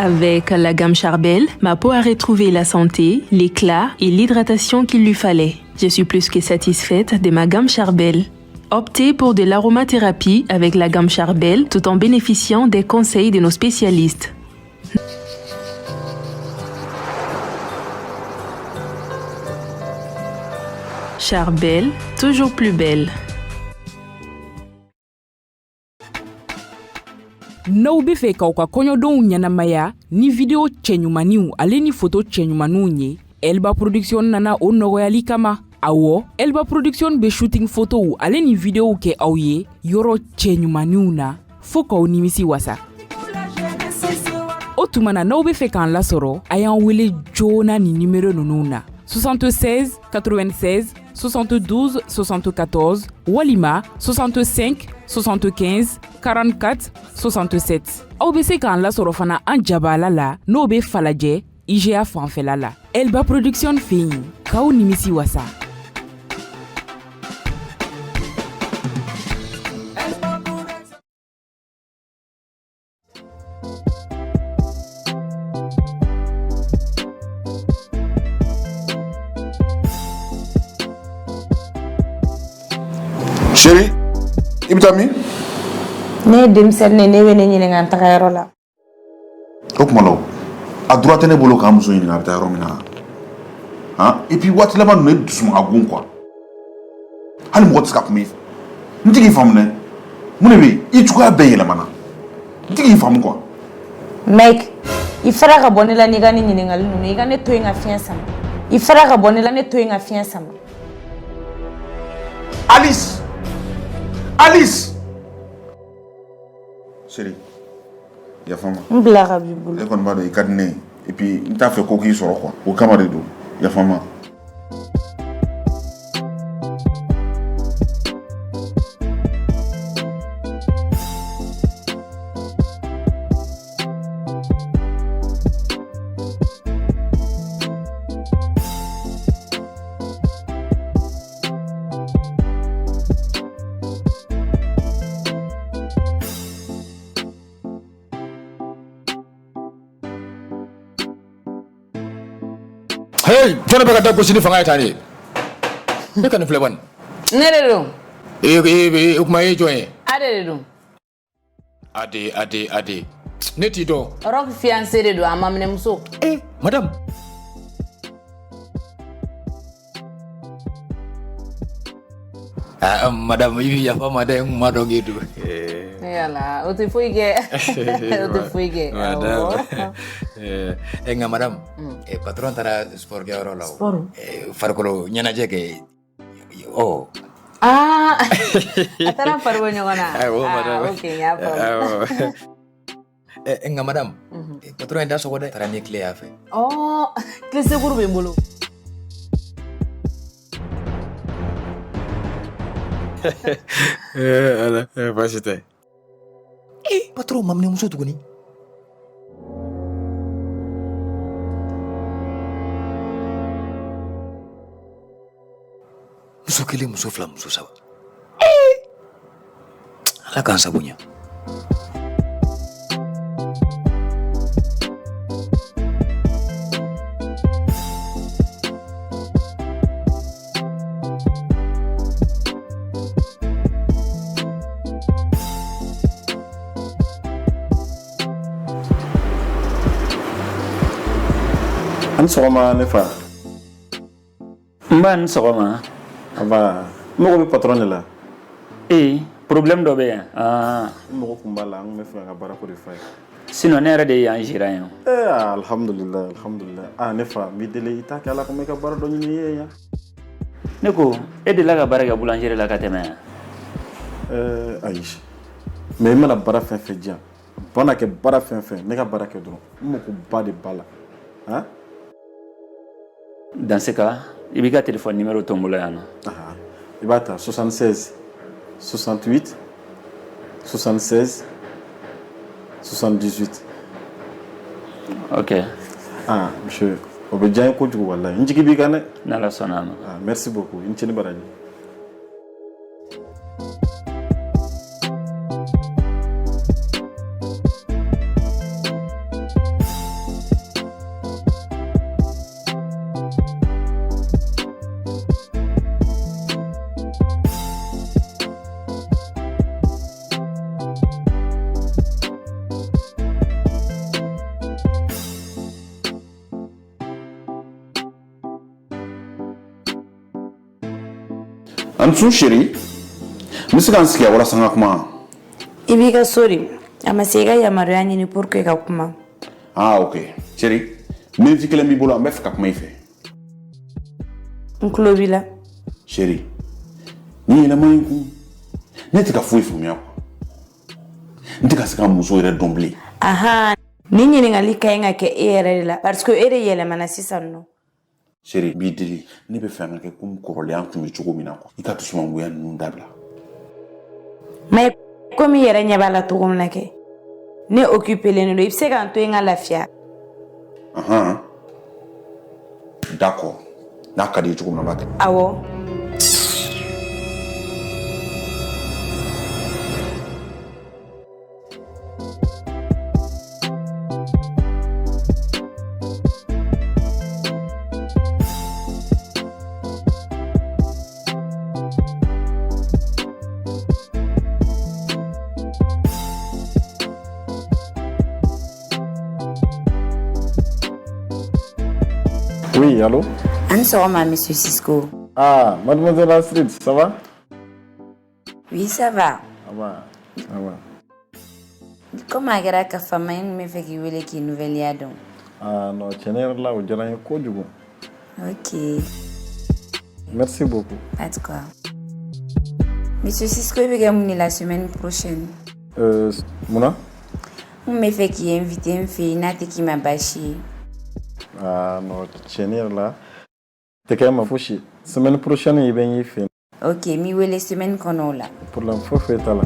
Avec la gamme Charbel, ma peau a retrouvé la santé, l'éclat et l'hydratation qu'il lui fallait. Je suis plus que satisfaite de ma gamme Charbel. Optez pour de l'aromathérapie avec la gamme Charbel tout en bénéficiant des conseils de nos spécialistes. Charbel, toujours plus belle. N'aw bɛ fɛ k'aw ka kɔɲɔdonw ɲɛnamaya ni video cɛɲumaniw ale ni photo cɛɲumaniw ye Elba.production nana o nɔgɔyali kama. Awɔ, Elba.production bɛ shooting photow ale ni videow kɛ aw ye yɔrɔ cɛɲumaniw na fo k'aw nimisi wasa. O tuma na n'aw bɛ fɛ k'an lasɔrɔ a y'an wele joona ni numéro ninnu na 76 96 72 74 walima 65 75 44 67. Aw bɛ se k'an lasɔrɔ fana an jabala la n'o bɛ Falajɛ IGA fanfɛla la. Elba.production fɛ yen k'aw nimisi wasa. Chérie, Ibtami? Ne demsel ne ne wene nyine ngan tagayro la. Okmalo. A droite ne bolo ka muso nyina ta yoro mina. Hein? Et puis wat la man ne dusum agun quoi. Hal mo tska kumi. Ndigi fam ne. Mune bi, I tuka be yela mana. Ndigi fam quoi. Mec, il fera ka bonela ni gani nyine ngal nu ni gane to nga fiança. Il fera ka bonela ne to nga fiança. Alice! Alice! Chérie, il y a femme. Mblara bibulu. Et qu'on va de cadner. Et puis, il t'a fait coquille sur le quoi. Au camarade, il y a femme. Hey, jona baka da gosini fanga tani. Be kan fleban. Nere do. Ukuma e joye. Ade do. Ade. Neti do. Rock fiancé de do amamne muso. Madame. Madame, il y a pas madame madongi do. Yala, o te fuige. Madame. Enga madame. Patron tara sport ke oro law. Sport. Farkolo nyana jeke. Oh. Atara farwo nyogona. Madame. Okay, ya pa. Enga madame. Patron nda so wada tara ni clé afa. Oh, que seguro be mbolo. Ala, pasite. Patron mamne muso tuguni. Muso kele muso fla muso sawa. Ala kan sabunya. An sɔgɔma ne fa. Mba n sɔgɔma. Aba, n mago bɛ patron de la. Problème dɔ bɛ yan. N mago kun b'a la, n bɛ fɛ ka baara ko de f'a ye. Sinon ne yɛrɛ de y'an gérant yan. Alhamdulillah. Ne fa, n b'i deli i t'a kɛ Ala ko n bɛ ka baara dɔ ɲini i ye yan. Ne ko e delila ka baara kɛ boulangerie la ka tɛmɛ yan. Ayi. Mais i mana baara fɛn fɛn diyan, bana kɛ baara fɛn fɛn, ne ka baara kɛ dɔrɔn, n mago ba de b'a la. Hein? Dans ce cas, il y a un téléphone numéro de bolo yan. Il va être 76 68 76 78. OK. Monsieur, on peut dire que tu vois là. N'jiki bigane. Nala sonama. Merci beaucoup. N'chini baraji. Ansu chérie. Monsieur Gansky a wala sanga kuma. Ibiga sorry. Amasega ya mariani ni pourquoi ka kuma. Ah OK. Chérie. Minute kele mi bolo am feka kuma ife. Nklobila. Chérie. Ni la manku. Netika foi fumia. Ntika sika muso ere dombli. Aha. Ninyi ningalika yenga ke ere la parce que ere yele manasisa no. Chérie, bidili. Ni be fanga ke kum korole an tumi chugo mina ko. Ika tusuma nguya nundabla. Mais comme yere nyabala to gomna ke. Ne occuper le no ipse kan to yenga lafia. Aha. D'accord. Nakadi chugo na bak. Awo. Oui, allô? Anne sera monsieur Cisco. Ah, mademoiselle Astrid, ça va? Oui, ça va. Ça va, ça va. Comment est-ce que la famille me fait qu'il nouvelle yadon? Ah non, tu n'es là où tu as un code du bon. Ok. Merci beaucoup. Pas de quoi. Monsieur Cisco, il va venir la semaine prochaine. Mouna? On me fait qu'il invite une fille, Nati qui m'a bâché. Ah non, tu n'es là. Tu es quand même fouché. Semaine prochaine, il va y faire. Ok, mais où est la semaine qu'on a là? Pour l'info, fais là.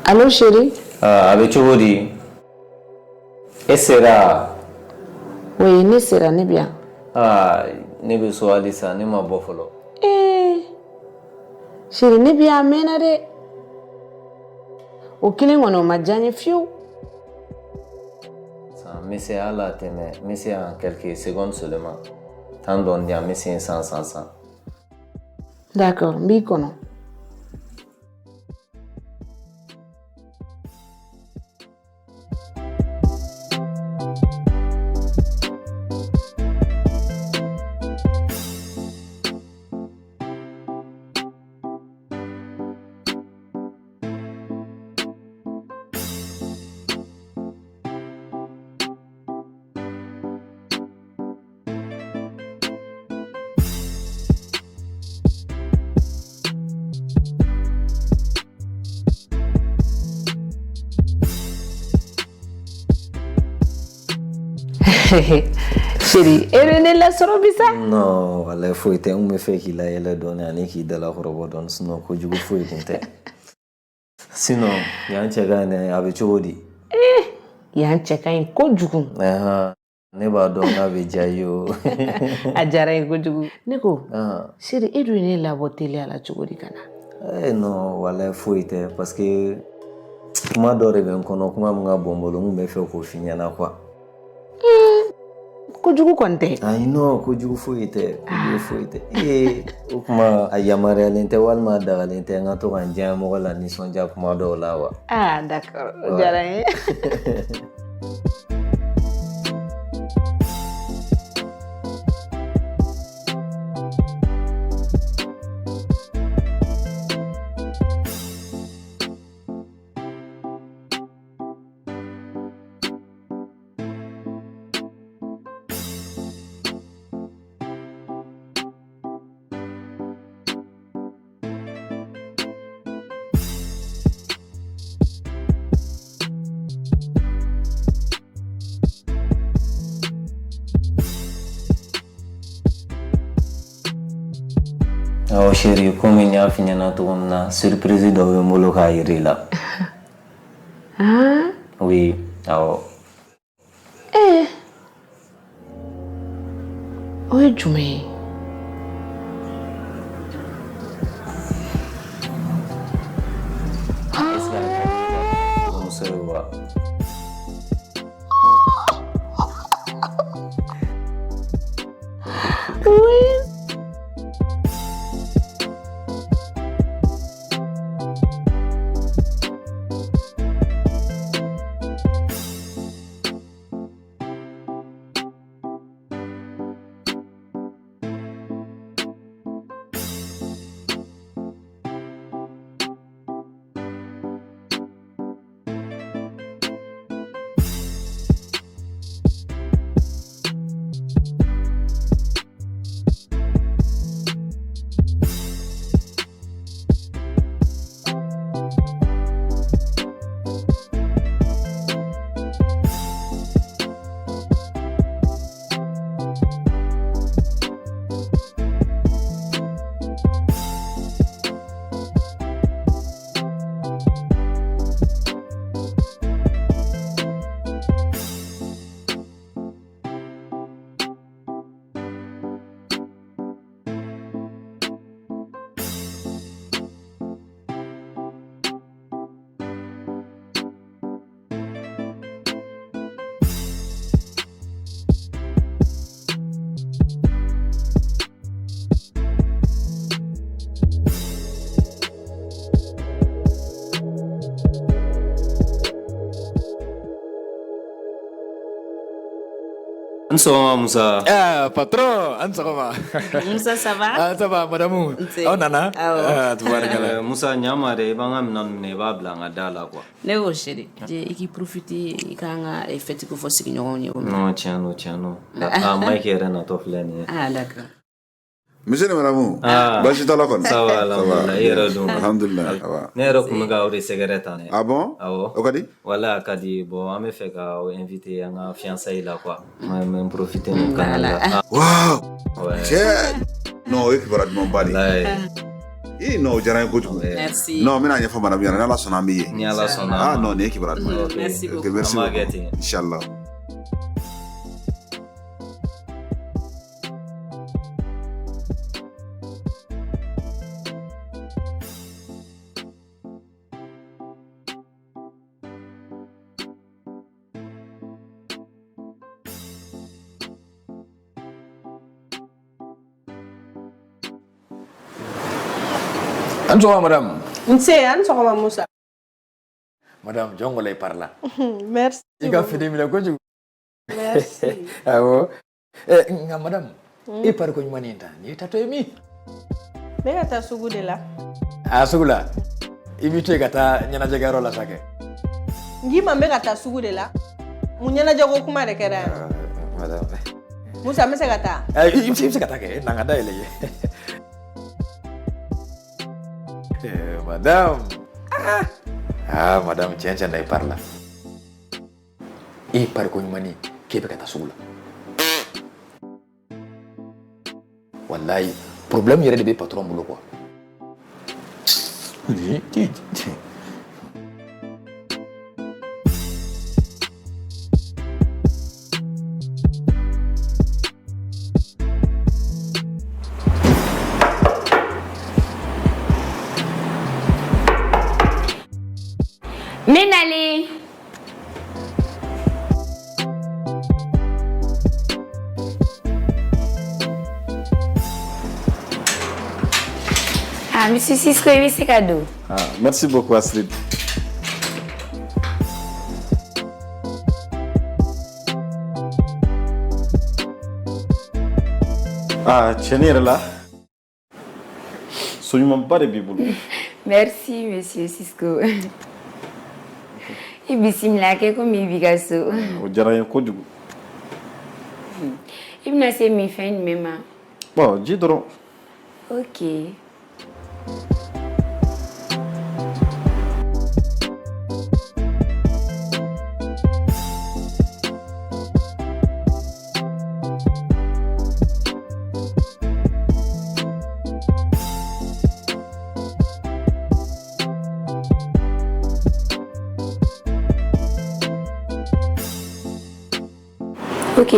Allô chérie? Avec Chobodi, et sera. Oui, ne sera ne bien. Ne be so alisa ne ma bofolo. Chérie ne bien amena de. O kile ngono majanye fiu. Ça mais c'est à la teme, mais c'est en quelques secondes seulement. Tant don dia mais c'est 100. D'accord, mbi kono. Chérie, elle la sorobisa? Non, voilà, faut être un me fait qu'il a elle donné à qui de la robodon sinon ko jugo faut être. Sinon, il y a un tchèque avec Chobodi. Il y a un tchèque ko jugu. Ne ba don avec Jayo. Ajara ko jugu. Neko. Chérie, elle la botele à la chogori kana. Non, voilà, faut être parce que kuma dore ben kono kuma mga bombolo me fait ko finyana quoi. Kujugu konte. I know kujugu fuite. Ukuma ayamare lente walma da lente ngato kanja mo la ni sonja kuma do lawa. Ah d'accord. Jaraye. Oh chérie, comme il y a fini na tourna surprise do we moloka irila. Hein? Oui, oh. Eh. Oui, Jumé. Ansoma Musa. Ah, patron, ansoma. Musa, ça va? Ah, ça va, madame. Oh, nana. Ah, tu vois, regarde. Musa nyama de banga minan ne ba blanga dala quoi. Ne o chéri, qui profite quand est fait que faut se gagner. Non, tiens. Ah, moi qui era na tofleni. Ah, d'accord. Monsieur le madame. Ah. Bashi tala kon. Ça va, alhamdulillah. Yera dum. Alhamdulillah. Ça va. Ne ro kumaga ori cigarette ne. Ah bon? Awo. Okadi? Wala kadi bon, ame fait ka inviter un fiancé là quoi. Même profiter mon canal. Wow. Ouais. Tiens. Non, il faut mon bali. Eh non, jaran ko jugu. Merci. Non, mina nya fa madame yana la sona mi. Ni ala sona. Ah non, ne ki barat. Merci beaucoup. Merci. Amagati. Inshallah. Ansoma, madame. Ansoma Musa. Madame, John Wale parla. Merci. Ika fide mi la ko jugu. Merci. Awo. Nga madame. E par ko nyumani nta. Ni tato emi. Bega ta sugu de la. Ah, sugula. Ibite kata nyana jagaro la sake. Ngima mbega ta sugu de la. Munyana jago kuma de kera. Madame. Musa mese kata. Imse kata ke nanga da ile. Madame. Ah, madame tiens dai parla. E par ko nyumani kebe kata sugula. Wallahi problème yere de be patron bulu quoi. Menali. Ah, monsieur Cisco, oui, c'est cadeau. Ah, merci beaucoup, Astrid. Ah, Chénie est là. Soyons pas de bibou. Merci, monsieur Cisco. Et bismillah, que comme il vit ça. O jara yen ko jugu. Il n'a pas mis fin même. Bon, dis donc. Ok.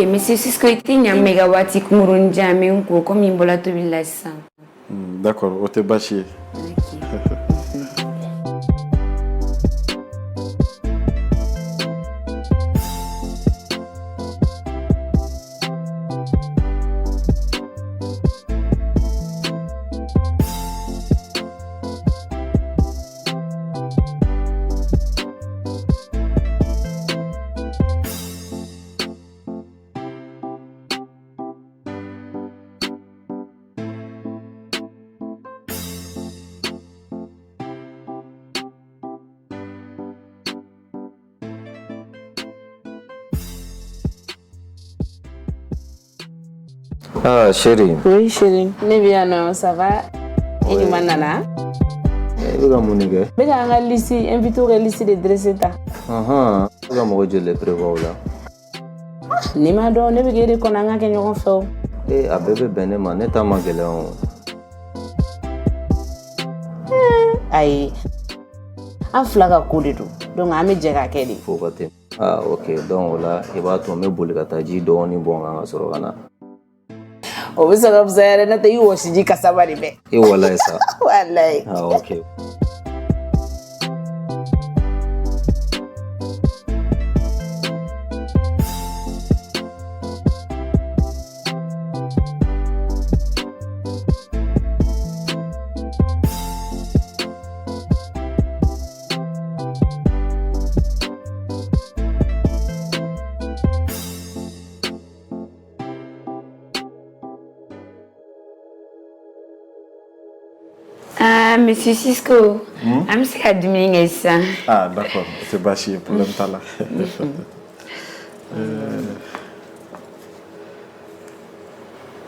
monsieur Cisco était un mégawati kumurun jamais ko comme imbola to bilasa. D'accord, on te bâchi. Ah, chérie. Oui, chérie. Ne bien, non, ça va? Et du manana? Eh, vous avez mon nègre. Mais j'ai un lycée, invité au lycée de Dreseta. Ah, vous avez mon Dieu le prévoit là. Ni ma don, ne veux pas qu'on a un gagnant fait. Eh, à bébé Benema, n'est pas ma gueule. Aïe. Un flag à coup de tout. Donc, à mes jega kedi. Faut pas te. Ah, ok. Donc là, il va tomber pour le kataji, donc on est bon à Sorana. O bisa ga zayare na ta yi wa shi ka sabari be. Eh, wallahi ça. Wallahi. Ah, ok. Ah, monsieur Cisco, I'm scared de me ça. Ah, d'accord, c'est bâchi pour le temps là.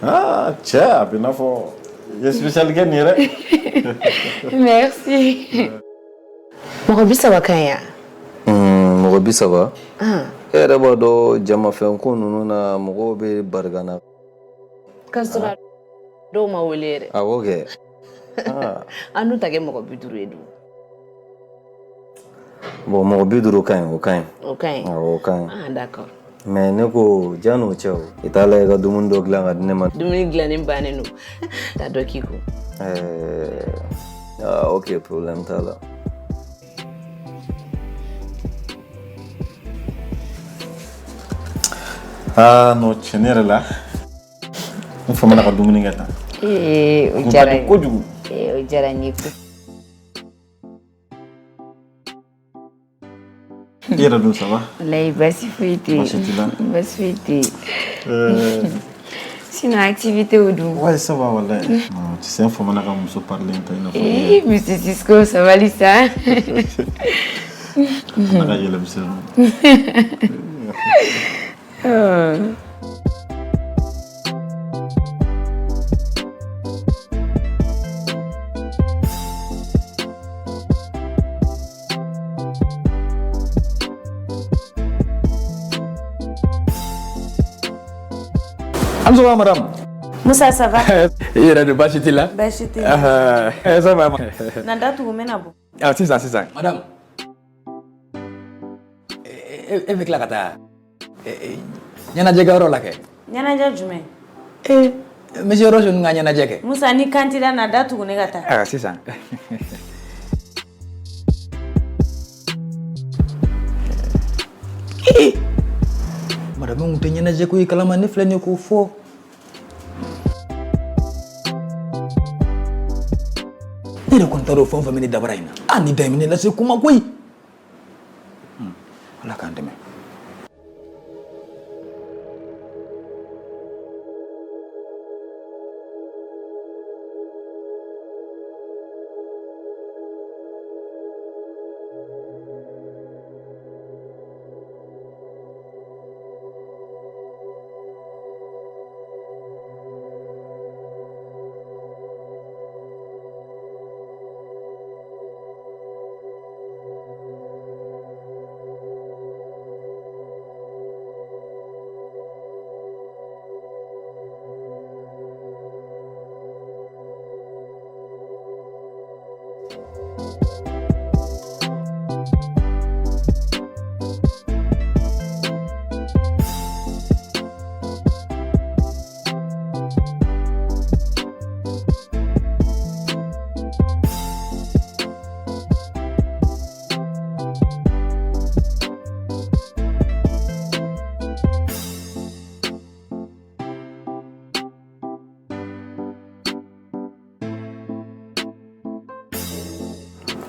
Ah, tiens, bien fort. Je suis spécial gagnant. Merci. Mon bisa wa kanya. Mon bisa va. Ah. Eh, d'abord, jama fait un coup, nous na mon be bargana. Kasura do ma wolere. Ah, ok. Ah. Anu tage mo biduru edu. Bon, mon but de aucun. Aucun. Ah, aucun. Ah, d'accord. Mais ne ko jano chao. Itala ga dumun do glanga nema. Dumun glani bane no. Ta do kiko. Ah, ok, problème tala. Ah, no chenere là. On fait mana ka dumuni ngata. Ujara. Ujara nyiku. Ira dun ça va? Là, basi fuiti. Basi fuiti. Sinon, activité ou d'où? Ouais, ça va, voilà. Tu sais, il faut que je parle un peu. Eh, monsieur Cisco, ça va, Lisa? On a eu le monsieur. Bonjour madame. Moussa, ça va? Il y a de bâchiti là? Bâchiti. Ça va. Nanda tu mena bo. Ah, c'est ça. Madame. Avec la kata. Nyana jega oro lake. Nyana ja jume. Monsieur Rojo nga nyana jege. Moussa ni kantida nanda tu ne gata. Ah, c'est ça. Madame, on te nyana jeko ikalama ne flani ko fo. Ina kontaro fon famini dabaraina. Ani daimini la se kuma koi. Ala kan deme.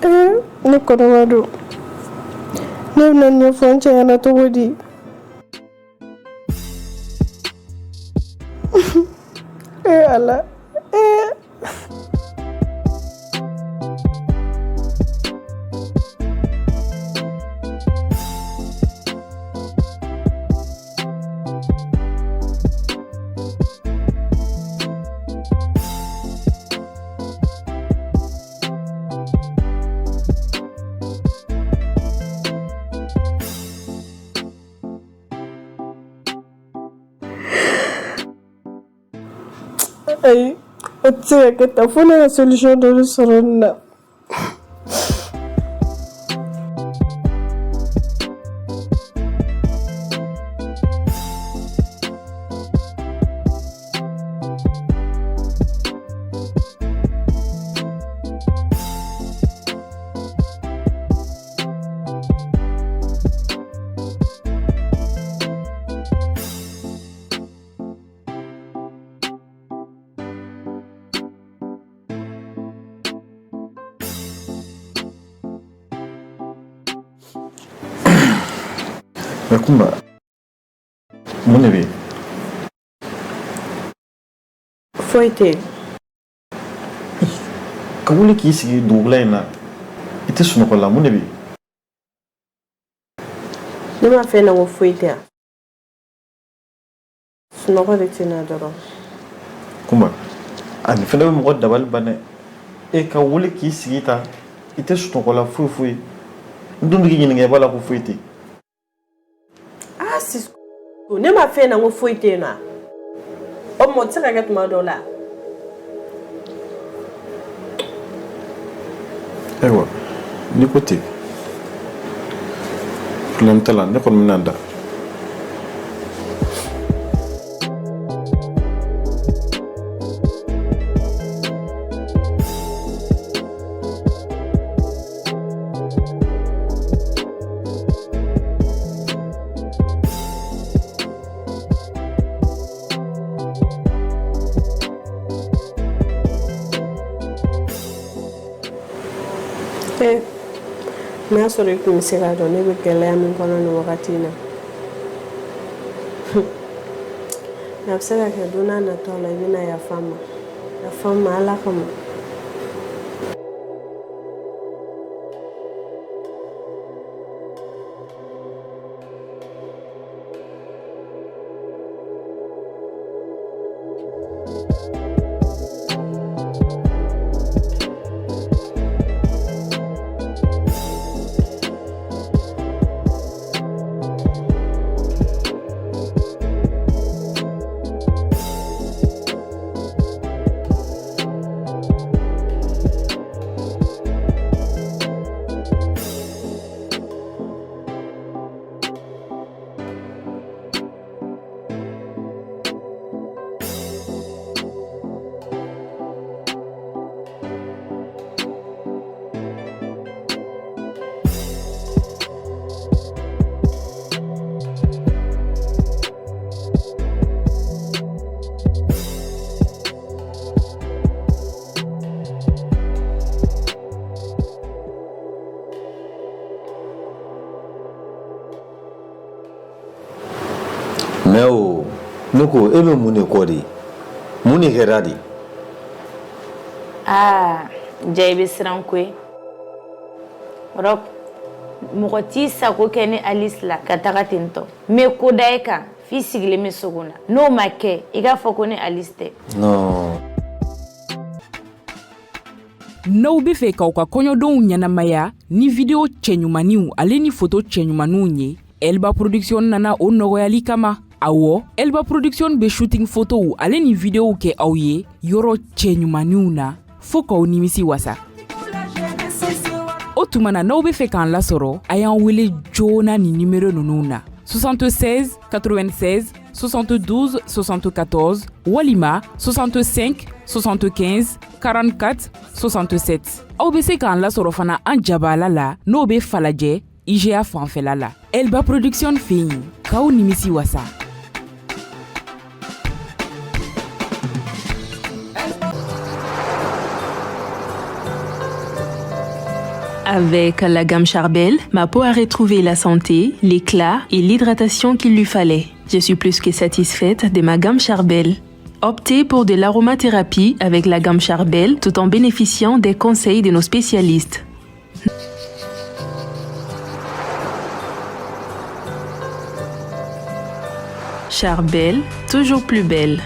Ne kɔrɔba don ne bɛna ɲɛfɔ n cɛ ɲɛna cogo di ala ayi o tɛ se ka kɛ tan fo ne ka solution dɔ de sɔrɔ nin na Kumba, mun de bɛ yen? foyi tɛ yen Ka wuli k'i sigi dugula in na i tɛ sunɔgɔ la mun de bɛ yen? ne ma fɛn na ko foyi tɛ yan sunɔgɔ de tɛ na dɔrɔn Kumba, ani fɛnɛ bɛ mɔgɔ dabali ban dɛ. E ka wuli k'i sigi tan i tɛ sunɔgɔ la foyi foyi. N dun bɛ k'i ɲininka i b'a la ko foyi tɛ yen. ne ma fɛn na ko foyi tɛ yen na o mɔ tɛ se ka kɛ tuma dɔw la Ayiwa n'i ko ten problème t'a la ne kɔni bɛna n da. n'a sɔrɔ I tun bɛ se k'a dɔn ne bɛ gɛlɛya min kɔnɔ nin wagati in na a bɛ se ka kɛ don n'a nataw la I bɛna yafa n ma Ala kama Mais oh, ne ko e bɛ mun de kɔ de mun de kɛra de ja I bɛ siran ko ye Rob mɔgɔ t'i sago kɛ ni Alice la ka taga ten tɔ mais ko da I kan f'i sigilen bɛ so kɔnɔ n'o ma kɛ I k'a fɔ ko ni Alice tɛ non N'aw bɛ fɛ k'aw ka kɔɲɔdonw ɲɛnamaya ni video cɛɲumaniw ale ni photo cɛɲumaniw ye Elba.production nana o nɔgɔyali kama awɔ Elba.production bɛ shooting photow ale ni videow kɛ aw ye yɔrɔ cɛɲumaniw na fo k'aw nimisi wasa o tuma na n'aw bɛ fɛ k'an lasɔrɔ a y'an wele joona ni numéro ninnu na 76 96 72 74 walima 65 75 44 67 aw bɛ se k'an lasɔrɔ fana an jabala la n'o bɛ Falajɛ IGA fanfɛla la Elba.production fɛ yen k'aw nimisi wasa Avec la gamme Charbel, ma peau a retrouvé la santé, l'éclat et l'hydratation qu'il lui fallait. Je suis plus que satisfaite de ma gamme Charbel. Optez pour de l'aromathérapie avec la gamme Charbel tout en bénéficiant des conseils de nos spécialistes. Charbel, toujours plus belle.